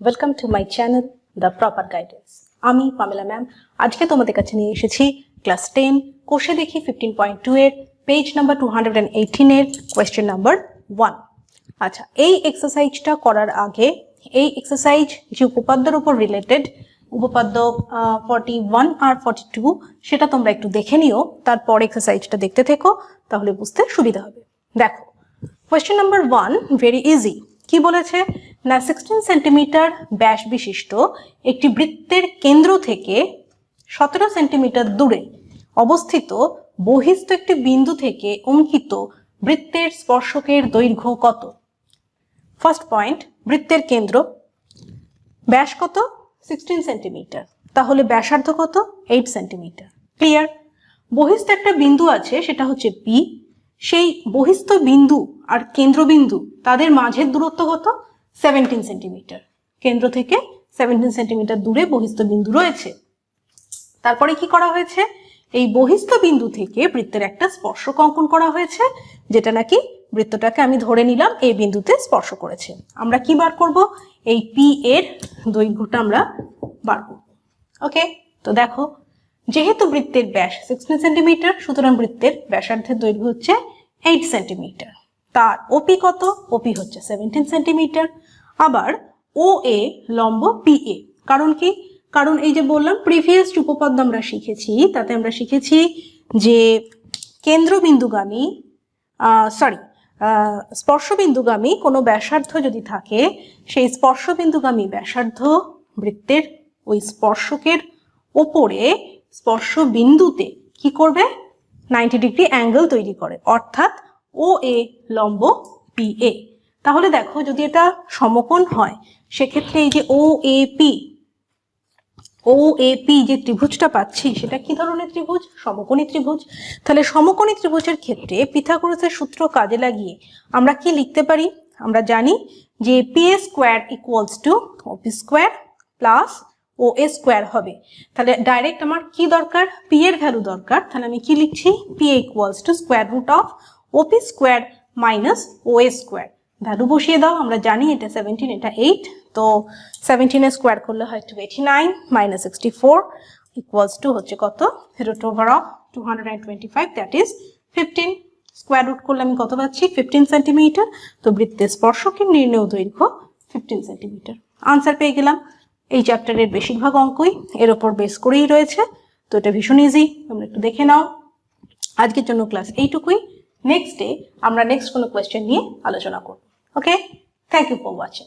Welcome to my channel the proper guidance. আমি Pamela ma'am আজকে তোমাদের কাছে নিয়ে এসেছি ক্লাস 10 কোষে দেখি 15.2 এর পেজ নাম্বার 218 এর কোয়েশ্চেন নাম্বার 1। আচ্ছা, এই এক্সারসাইজটা করার আগে এই এক্সারসাইজ যে উপপাদ্যের উপর রিলেটেড উপপাদ্য 41 আর 42 সেটা তোমরা একটু দেখে নিও, তারপর এক্সারসাইজটা দেখতে থেকো, তাহলে বুঝতে সুবিধা হবে। দেখো কোয়েশ্চেন নাম্বার 1 ভেরি ইজি। কি বলেছে না, 16 সেন্টিমিটার ব্যাস বিশিষ্ট একটি বৃত্তের কেন্দ্র থেকে 17 সেন্টিমিটার দূরে অবস্থিত বহিস্থ একটি বিন্দু থেকে অঙ্কিত বৃত্তের স্পর্শকের দৈর্ঘ্য কত? ফার্স্ট পয়েন্ট, বৃত্তের কেন্দ্র, ব্যাস কত? 16 সেন্টিমিটার, তাহলে ব্যাসার্ধ কত? 8 সেন্টিমিটার। ক্লিয়ার? বহিস্থ একটা বিন্দু আছে, সেটা হচ্ছে পি। সেই বহিস্থ বিন্দু আর কেন্দ্রবিন্দু তাদের মাঝের দূরত্ব কত? 17 সেন্টিমিটার। কেন্দ্র থেকে 17 সেন্টিমিটার দূরে বহিস্থ বিন্দু রয়েছে। তারপরে কি করা হয়েছে? এই বহিস্থ বিন্দু থেকে বৃত্তের একটা স্পর্শক অঙ্কন করা হয়েছে, যেটা নাকি বৃত্তটাকে আমি ধরে নিলাম এই বিন্দুতে স্পর্শ করেছে। আমরা কি বার করব? এই পি এর দৈর্ঘ্যটা আমরা বার করব। ওকে, তো দেখো, যেহেতু বৃত্তের ব্যাস 16 সেন্টিমিটার, সুতরাং বৃত্তের ব্যাসার্ধের দৈর্ঘ্য হচ্ছে 8 সেন্টিমিটার। তার ওপি কত? ওপি হচ্ছে 17 সেন্টিমিটার। আবার ও এ লম্ব পি এ। কারণ কি? কারণ এই যে বললাম প্রিভিয়াস উপপাদ্য আমরা শিখেছি, তাতে আমরা শিখেছি যে কেন্দ্রবিন্দুগামী স্পর্শবিন্দুগামী কোনো ব্যাসার্ধ যদি থাকে, সেই স্পর্শবিন্দুগামী ব্যাসার্ধ বৃত্তের ওই স্পর্শকের ওপরে স্পর্শ বিন্দুতে কি করবে? 90 ডিগ্রি অ্যাঙ্গেল তৈরি করে, অর্থাৎ ও এ লম্ব পি এ। তাহলে দেখো, যদি এটা সমকোণ হয় সেক্ষেত্রে এই যে ও এ পি যে ত্রিভুজটা পাচ্ছি সেটা কি ধরনের ত্রিভুজ? সমকোণী ত্রিভুজ। তাহলে সমকোণী ত্রিভুজের ক্ষেত্রে পিথাগোরাসের সূত্র কাজে লাগিয়ে আমরা কি লিখতে পারি? আমরা জানি যে P A square equals to OP square plus O A square হবে। তাহলে ডাইরেক্ট আমার কি দরকার? পি এর ভ্যালু দরকার। তাহলে আমি কি লিখছি? P A equals to square root of OP square minus O A square. Value বসিয়ে দাও। আমরা জানি এটা 17, এটা 8, তো 17 এর স্কোয়ার করলে হয় 289 মাইনাস 64 ইকুয়ালস টু হচ্ছে কত? Root over of 225, that is 15। Square root করলে আমি কত পাচ্ছি? 15 সেন্টিমিটার। তো বৃত্তের স্পর্শকের নির্ণেয় দৈর্ঘ্য 15 সেন্টিমিটার। আনসার পেয়ে গেলাম। এই চ্যাপ্টারের বেশিরভাগ অঙ্কই এর ওপর বেস করেই রয়েছে, তো এটা ভীষণ ইজি, তোমরা একটু দেখে নাও। আজকের জন্য ক্লাস এইটুকুই। নেক্সট ডে আমরা নেক্সট কোনো কোয়েশ্চেন নিয়ে আলোচনা করব। ওকে, থ্যাংক ইউ ফর ওয়াচিং।